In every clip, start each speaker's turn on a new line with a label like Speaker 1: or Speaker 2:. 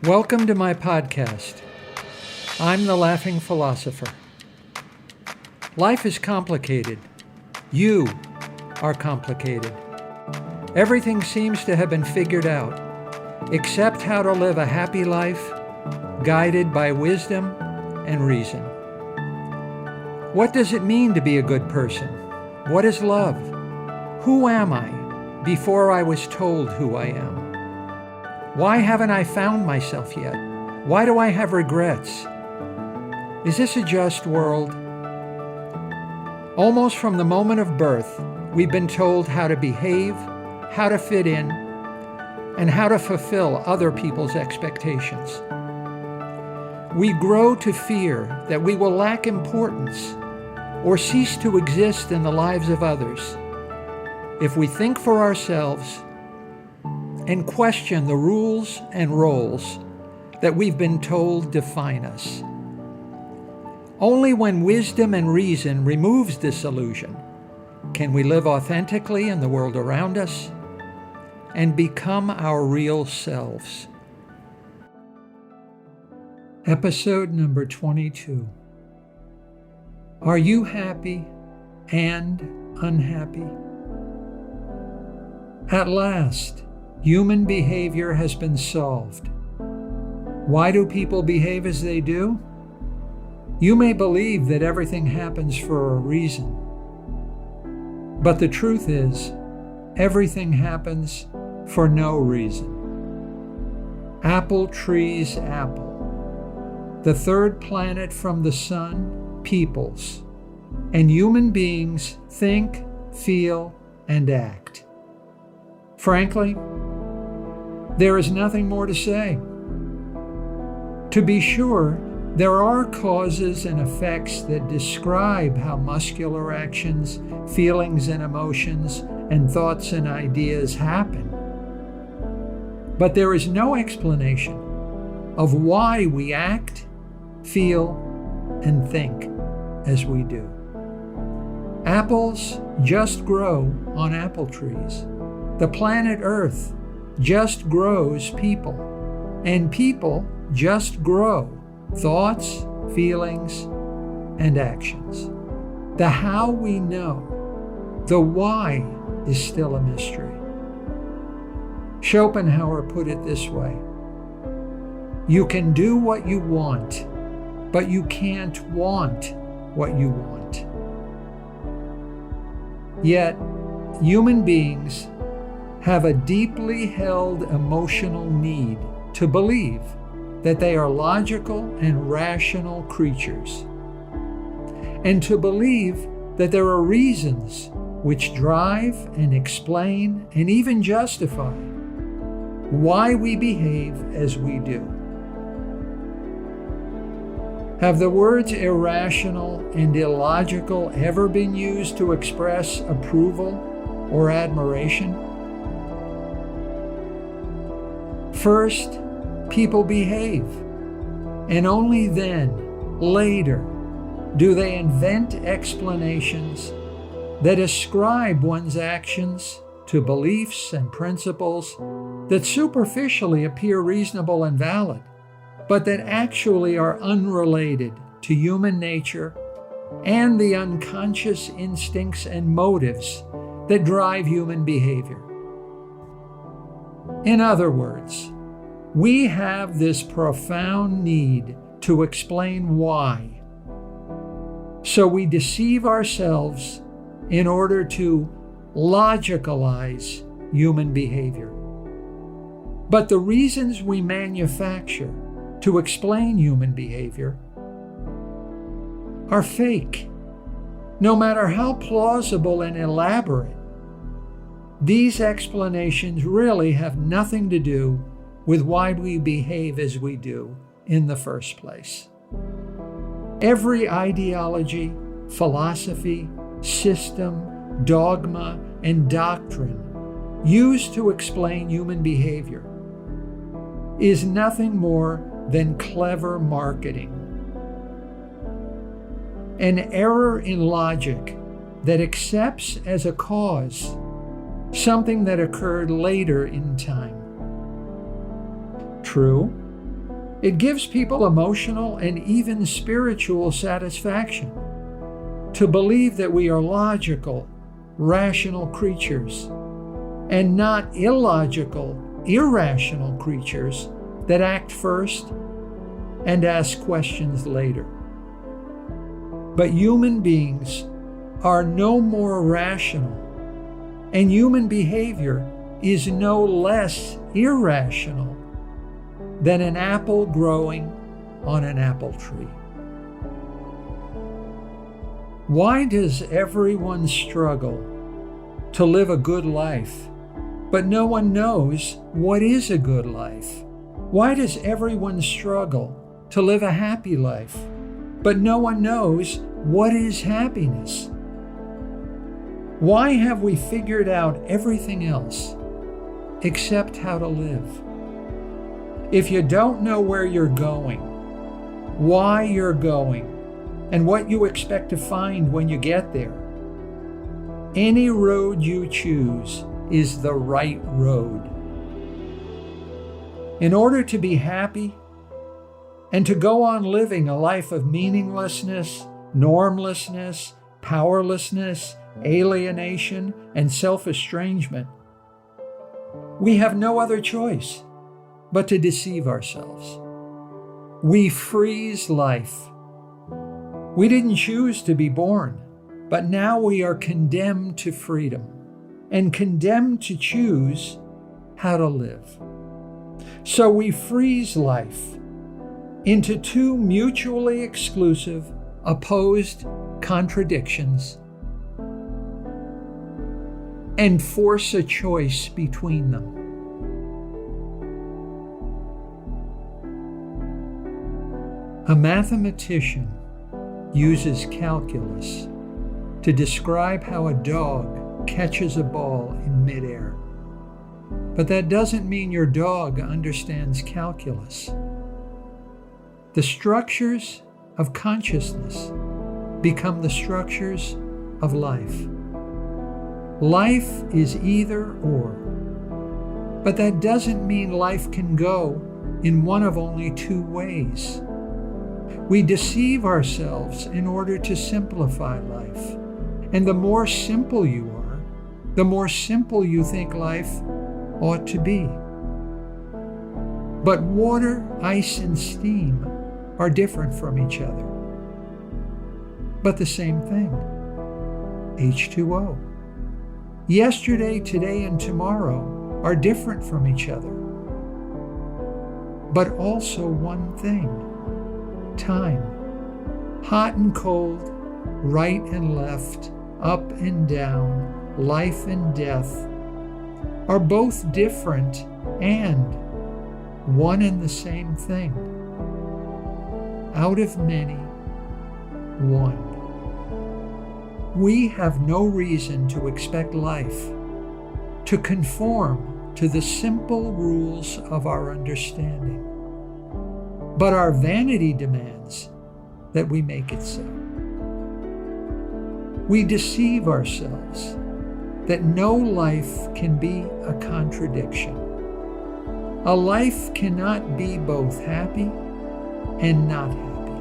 Speaker 1: Welcome to my podcast. I'm the Laughing Philosopher. Life is complicated. You are complicated. Everything seems to have been figured out, except how to live a happy life, guided by wisdom and reason. What does it mean to be a good person? What is love? Who am I before I was told who I am? Why haven't I found myself yet? Why do I have regrets? Is this a just world? Almost from the moment of birth, we've been told how to behave, how to fit in, and how to fulfill other people's expectations. We grow to fear that we will lack importance or cease to exist in the lives of others if we think for ourselves and question the rules and roles that we've been told define us. Only when wisdom and reason removes this illusion can we live authentically in the world around us and become our real selves. Episode number 22. Are you happy and unhappy? At last, human behavior has been solved. Why do people behave as they do? You may believe that everything happens for a reason. But the truth is, everything happens for no reason. Apple trees apple. The third planet from the sun peoples, and human beings think, feel, and act. Frankly, there is nothing more to say. To be sure, there are causes and effects that describe how muscular actions, feelings and emotions, and thoughts and ideas happen. But there is no explanation of why we act, feel, and think as we do. Apples just grow on apple trees. The planet Earth just grows people, and people just grow thoughts, feelings, and actions. The how we know, the why is still a mystery. Schopenhauer put it this way: you can do what you want, but you can't want what you want. Yet, human beings have a deeply held emotional need to believe that they are logical and rational creatures, and to believe that there are reasons which drive and explain and even justify why we behave as we do. Have the words irrational and illogical ever been used to express approval or admiration? First, people behave, and only then, later, do they invent explanations that ascribe one's actions to beliefs and principles that superficially appear reasonable and valid, but that actually are unrelated to human nature and the unconscious instincts and motives that drive human behavior. In other words, we have this profound need to explain why. So we deceive ourselves in order to logicalize human behavior. But the reasons we manufacture to explain human behavior are fake. No matter how plausible and elaborate, these explanations really have nothing to do with why we behave as we do in the first place. Every ideology, philosophy, system, dogma, and doctrine used to explain human behavior is nothing more than clever marketing. An error in logic that accepts as a cause something that occurred later in time. True, It gives people emotional and even spiritual satisfaction to believe that we are logical, rational creatures, and not illogical, irrational creatures that act first and ask questions later. But human beings are no more rational, and human behavior is no less irrational than an apple growing on an apple tree. Why does everyone struggle to live a good life, but no one knows what is a good life? Why does everyone struggle to live a happy life, but no one knows what is happiness? Why have we figured out everything else except how to live? If you don't know where you're going, why you're going, and what you expect to find when you get there, any road you choose is the right road. In order to be happy and to go on living a life of meaninglessness, normlessness, powerlessness, alienation, and self-estrangement, we have no other choice but to deceive ourselves. We freeze life. We didn't choose to be born, but now we are condemned to freedom and condemned to choose how to live. So we freeze life into two mutually exclusive, opposed contradictions and force a choice between them. A mathematician uses calculus to describe how a dog catches a ball in midair. But that doesn't mean your dog understands calculus. The structures of consciousness become the structures of life. Life is either or, but that doesn't mean life can go in one of only two ways. We deceive ourselves in order to simplify life. And the more simple you are, the more simple you think life ought to be. But water, ice, and steam are different from each other, but the same thing. H2O. Yesterday, today, and tomorrow are different from each other, but also one thing. Time. Hot and cold, right and left, up and down, life and death are both different and one and the same thing. Out of many, one. We have no reason to expect life to conform to the simple rules of our understanding. But our vanity demands that we make it so. We deceive ourselves that no life can be a contradiction. A life cannot be both happy and not happy.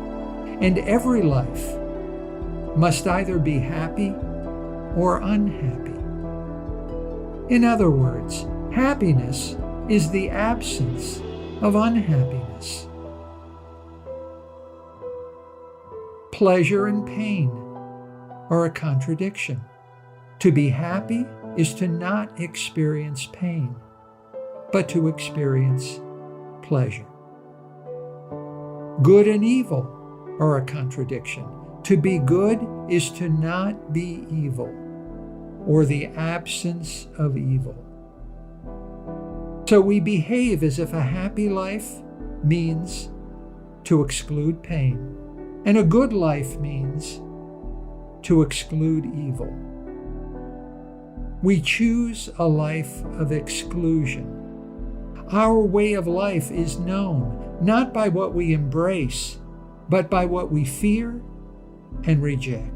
Speaker 1: And every life must either be happy or unhappy. In other words, happiness is the absence of unhappiness. Pleasure and pain are a contradiction. To be happy is to not experience pain, but to experience pleasure. Good and evil are a contradiction. To be good is to not be evil, or the absence of evil. So we behave as if a happy life means to exclude pain, and a good life means to exclude evil. We choose a life of exclusion. Our way of life is known not by what we embrace, but by what we fear and reject.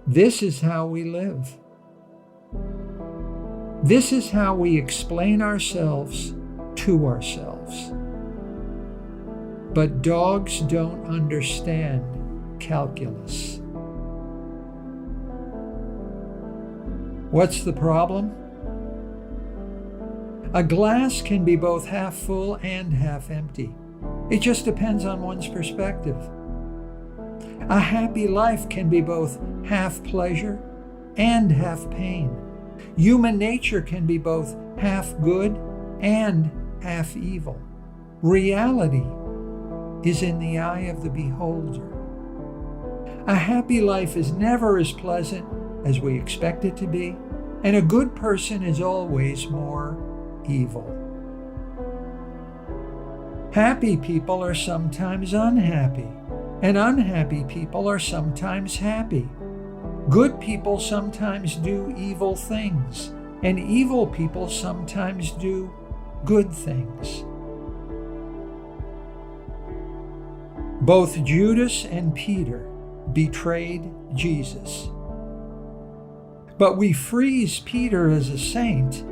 Speaker 1: This is how we live. This is how we explain ourselves to ourselves. but dogs don't understand calculus. What's the problem? A glass can be both half full and half empty. It just depends on one's perspective. A happy life can be both half pleasure and half pain. Human nature can be both half good and half evil. Reality is in the eye of the beholder. A happy life is never as pleasant as we expect it to be, and a good person is always more evil. Happy people are sometimes unhappy, and unhappy people are sometimes happy. Good people sometimes do evil things, and evil people sometimes do good things. Both Judas and Peter betrayed Jesus. But we freeze Peter as a saint,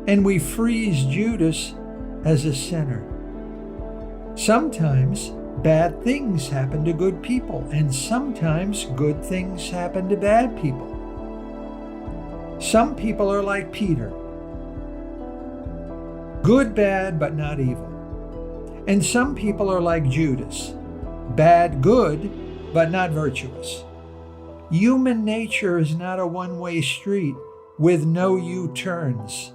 Speaker 1: and we freeze Judas as a sinner. Sometimes bad things happen to good people, and sometimes good things happen to bad people. Some people are like Peter, good, bad, but not evil. And some people are like Judas, bad, good, but not virtuous. Human nature is not a one-way street with no U-turns.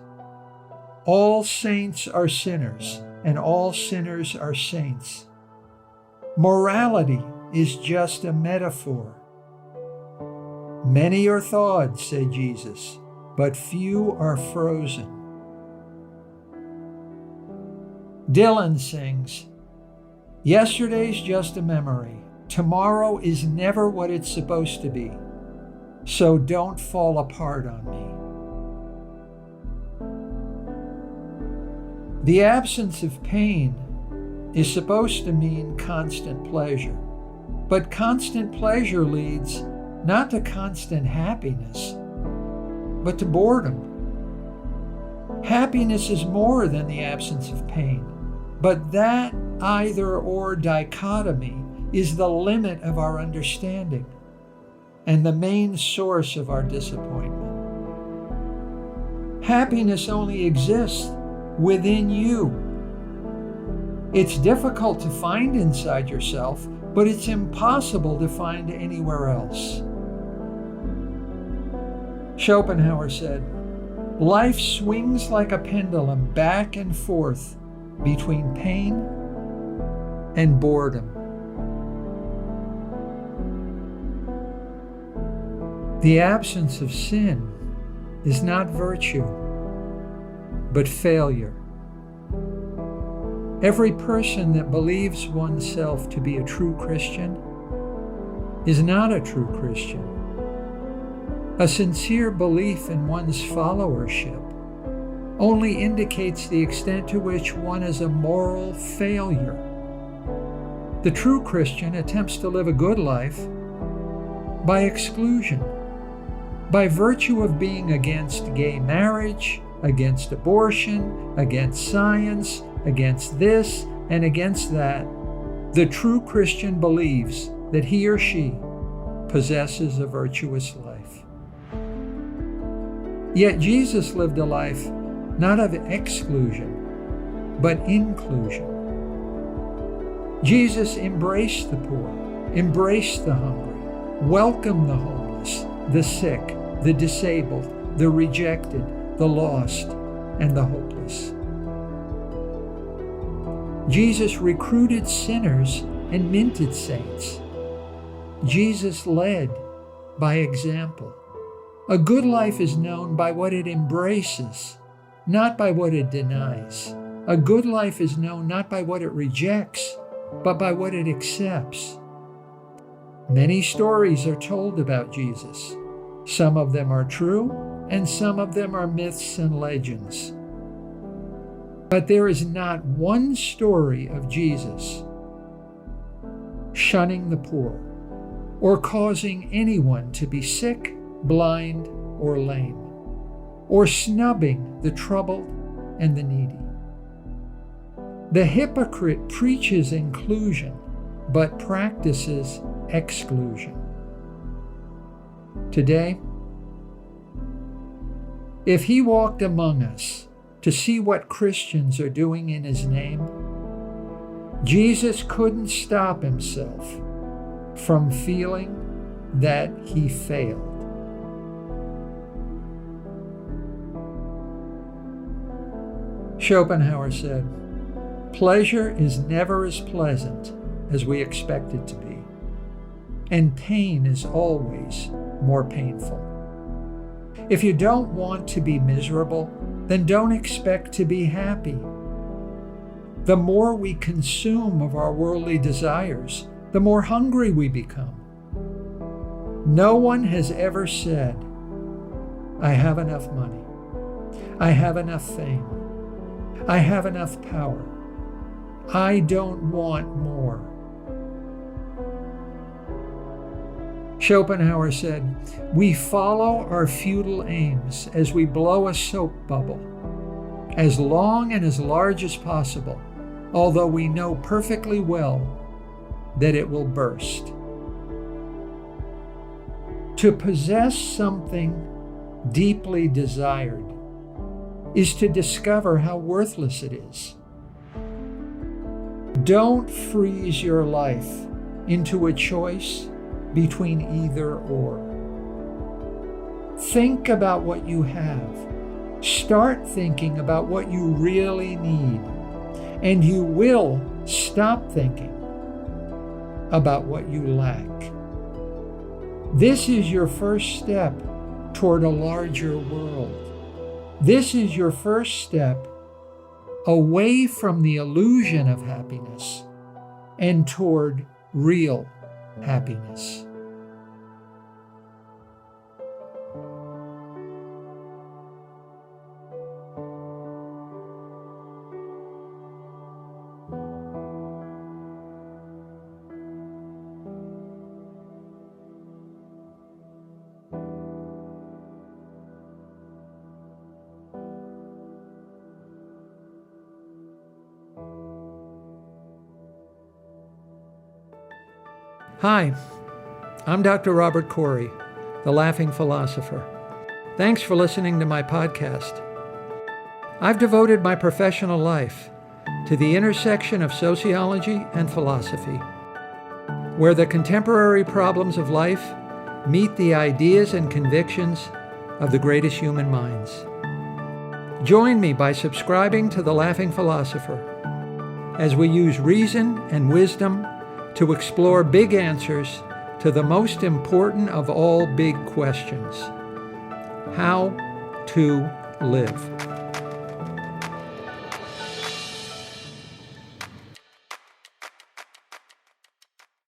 Speaker 1: All saints are sinners, and all sinners are saints. Morality is just a metaphor. Many are thawed, said Jesus, but few are frozen. Dylan sings, "Yesterday's just a memory. Tomorrow is never what it's supposed to be. So don't fall apart on me." The absence of pain is supposed to mean constant pleasure, but constant pleasure leads not to constant happiness, but to boredom. Happiness is more than the absence of pain, but that either-or dichotomy is the limit of our understanding and the main source of our disappointment. Happiness only exists within you. It's difficult to find inside yourself, but it's impossible to find anywhere else. Schopenhauer said, "Life swings like a pendulum back and forth between pain and boredom." The absence of sin is not virtue, but failure. Every person that believes oneself to be a true Christian is not a true Christian. A sincere belief in one's followership only indicates the extent to which one is a moral failure. The true Christian attempts to live a good life by exclusion, by virtue of being against gay marriage, against abortion, against science, against this and against that. The true Christian believes that he or she possesses a virtuous life. Yet Jesus lived a life not of exclusion, but inclusion. Jesus embraced the poor, embraced the hungry, welcomed the homeless, the sick, the disabled, the rejected, the lost, and the hopeless. Jesus recruited sinners and minted saints. Jesus led by example. A good life is known by what it embraces, not by what it denies. A good life is known not by what it rejects, but by what it accepts. Many stories are told about Jesus. Some of them are true, and some of them are myths and legends. But there is not one story of Jesus shunning the poor or causing anyone to be sick, blind, or lame, or snubbing the troubled and the needy. The hypocrite preaches inclusion, but practices exclusion. Today, if he walked among us to see what Christians are doing in his name, Jesus couldn't stop himself from feeling that he failed. Schopenhauer said, "Pleasure is never as pleasant as we expect it to be, and pain is always more painful. If you don't want to be miserable, then don't expect to be happy. The more we consume of our worldly desires, the more hungry we become. No one has ever said, 'I have enough money. I have enough fame. I have enough power. I don't want more.'" Schopenhauer said, "We follow our futile aims as we blow a soap bubble, as long and as large as possible, although we know perfectly well that it will burst." To possess something deeply desired is to discover how worthless it is. Don't freeze your life into a choice between either or. Think about what you have. Start thinking about what you really need, and you will stop thinking about what you lack. This is your first step toward a larger world. This is your first step away from the illusion of happiness and toward real happiness. Hi, I'm Dr. Robert Corey, the Laughing Philosopher. Thanks for listening to my podcast. I've devoted my professional life to the intersection of sociology and philosophy, where the contemporary problems of life meet the ideas and convictions of the greatest human minds. Join me by subscribing to the Laughing Philosopher as we use reason and wisdom to explore big answers to the most important of all big questions: how to live.